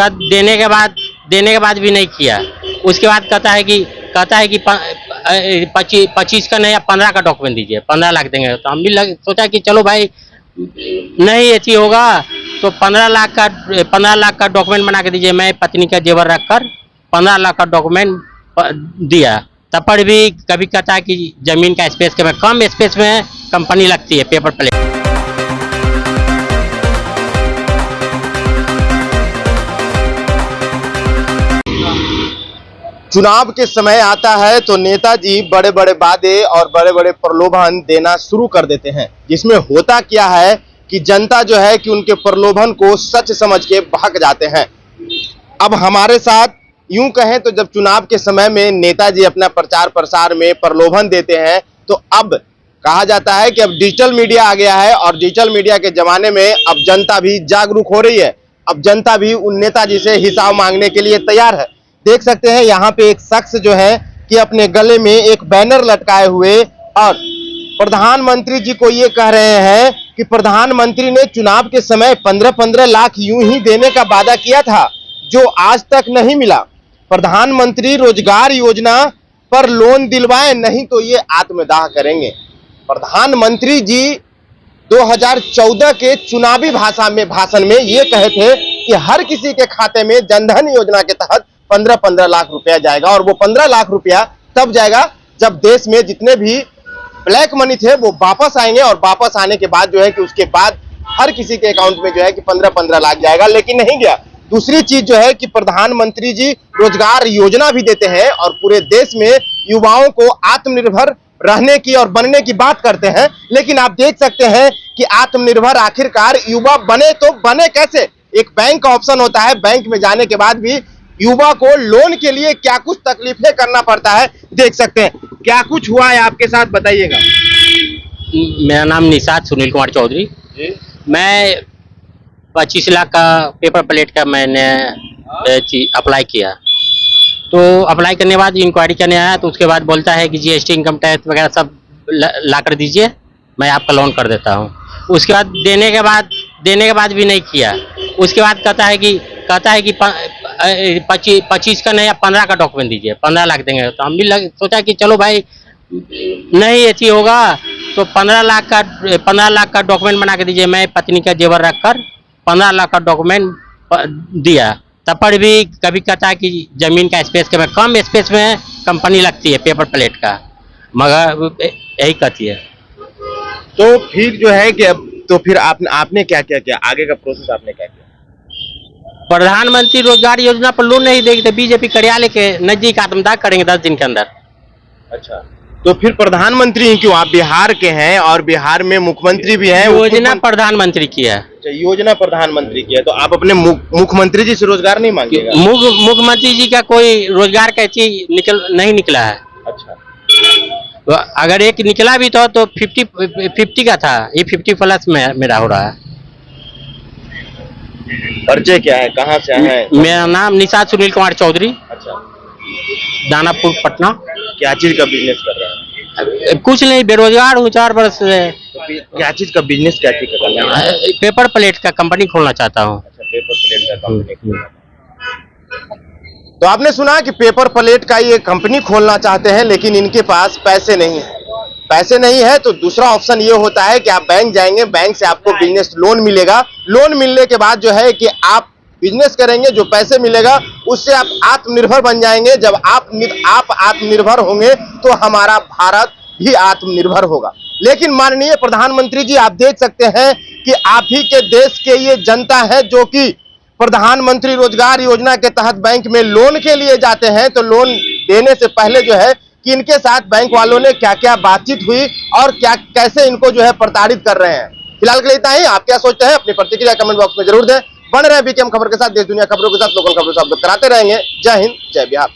देने के बाद भी नहीं किया। उसके बाद कहता है कि 25 का नहीं, 15 का डॉक्यूमेंट दीजिए, 15 लाख देंगे। तो हम भी सोचा कि चलो भाई नहीं ऐसी होगा तो 15 लाख का डॉक्यूमेंट बना के दीजिए। मैं पत्नी का जेवर रखकर 15 लाख का डॉक्यूमेंट दिया। तब पर भी कभी कहता है कि जमीन का स्पेस के में कम स्पेस में कंपनी लगती है पेपर प्लेट। चुनाव के समय आता है तो नेताजी बड़े बड़े वादे और बड़े बड़े प्रलोभन देना शुरू कर देते हैं, जिसमें होता क्या है कि जनता जो है कि उनके प्रलोभन को सच समझ के भाग जाते हैं। अब हमारे साथ यूं कहें तो जब चुनाव के समय में नेताजी अपना प्रचार प्रसार में प्रलोभन देते हैं तो अब कहा जाता है कि अब डिजिटल मीडिया आ गया है और डिजिटल मीडिया के जमाने में अब जनता भी जागरूक हो रही है। अब जनता भी उन नेताजी से हिसाब मांगने के लिए तैयार है। देख सकते हैं यहाँ पे एक शख्स जो है कि अपने गले में एक बैनर लटकाए हुए और प्रधानमंत्री जी को ये कह रहे हैं कि प्रधानमंत्री ने चुनाव के समय 15-15 लाख यूं ही देने का वादा किया था जो आज तक नहीं मिला। प्रधानमंत्री रोजगार योजना पर लोन दिलवाए, नहीं तो ये आत्मदाह करेंगे। प्रधानमंत्री जी 2014 के चुनावी भाषण में ये कहे थे कि हर किसी के खाते में जनधन योजना के तहत 15-15 लाख रुपया जाएगा और वो 15 लाख रुपया तब जाएगा जब देश में जितने भी ब्लैक मनी थे वो वापस आएंगे और वापस आने के बाद जो है कि उसके बाद हर किसी के अकाउंट में जो है कि 15-15 लाख जाएगा, लेकिन नहीं गया। दूसरी चीज जो है कि प्रधानमंत्री जी रोजगार योजना भी देते हैं और पूरे देश में युवाओं को आत्मनिर्भर रहने की और बनने की बात करते हैं, लेकिन आप देख सकते हैं कि आत्मनिर्भर आखिरकार युवा बने तो बने कैसे। एक बैंक का ऑप्शन होता है, बैंक में जाने के बाद भी युवा को लोन के लिए क्या कुछ तकलीफें करना पड़ता है, देख सकते हैं। क्या कुछ हुआ है आपके साथ, बताइएगा। मेरा नाम निषाद सुनील कुमार चौधरी। मैं 25 लाख का पेपर प्लेट का मैंने अप्लाई किया। तो अप्लाई करने के बाद इंक्वायरी करने आया तो उसके बाद बोलता है कि जीएसटी इनकम टैक्स वगैरह सब ला कर दीजिए, मैं आपका लोन कर देता हूँ। उसके बाद देने के बाद भी नहीं किया। उसके बाद कहता है कि 25 का नहीं, 15 का डॉक्यूमेंट दीजिए, 15 लाख देंगे। तो हम भी सोचा कि चलो भाई नहीं ऐसी होगा तो 15 लाख का डॉक्यूमेंट बना के दीजिए। मैं पत्नी का जेवर रखकर 15 लाख का डॉक्यूमेंट दिया। तब पर भी कभी कहता है कि जमीन का स्पेस के में कम स्पेस में कंपनी लगती है पेपर प्लेट का, मगर यही कहती है। तो फिर जो है कि अब तो फिर आपने क्या किया, आगे का प्रोसेस आपने क्या किया? प्रधानमंत्री रोजगार योजना पर लोन नहीं देगी तो बीजेपी कार्यालय के नजदीक आत्मदाह करेंगे 10 दिन के अंदर। अच्छा, तो फिर प्रधानमंत्री ही क्यों? आप बिहार के हैं और बिहार में मुख्यमंत्री भी हैं। योजना प्रधानमंत्री की है। अच्छा, योजना प्रधानमंत्री की है, तो आप अपने मुख्यमंत्री जी से रोजगार नहीं मांगेगा? मुख्यमंत्री जी का कोई रोजगार का चीज नहीं निकला है। अच्छा, तो अगर एक निकला भी तो 50 का था, ये 50 प्लस में मेरा हो रहा है। परिचय क्या है, कहाँ से आए हैं? मेरा नाम निषाद सुनील कुमार चौधरी। अच्छा, दानापुर पटना। क्या चीज का बिजनेस कर रहे हैं? कुछ नहीं, बेरोजगार हूँ 4 वर्ष से। तो क्या चीज का बिजनेस, क्या चीज का करना है? पेपर प्लेट का कंपनी खोलना चाहता हूँ। अच्छा, पेपर प्लेट का कंपनी खोलना। तो आपने सुना कि पेपर प्लेट का ये कंपनी खोलना चाहते हैं, लेकिन इनके पास पैसे नहीं है। पैसे नहीं है तो दूसरा ऑप्शन ये होता है कि आप बैंक जाएंगे, बैंक से आपको बिजनेस लोन मिलेगा। लोन मिलने के बाद जो है कि आप बिजनेस करेंगे, जो पैसे मिलेगा उससे आप आत्मनिर्भर बन जाएंगे। जब आप आत्मनिर्भर होंगे तो हमारा भारत भी आत्मनिर्भर होगा। लेकिन माननीय प्रधानमंत्री जी, आप देख सकते हैं कि आप ही के देश के ये जनता है जो कि प्रधानमंत्री रोजगार योजना के तहत बैंक में लोन के लिए जाते हैं। तो लोन देने से पहले जो है कि इनके साथ बैंक वालों ने क्या क्या बातचीत हुई और कैसे इनको जो है प्रताड़ित कर रहे हैं। फिलहाल के लिए इतना ही। आप क्या सोचते हैं, अपनी प्रतिक्रिया कमेंट बॉक्स में जरूर दें। बन रहे बीकेएम खबर के साथ, देश दुनिया खबरों के साथ लोकल खबरों से अवगत कराते रहेंगे। जय हिंद, जय बिहार।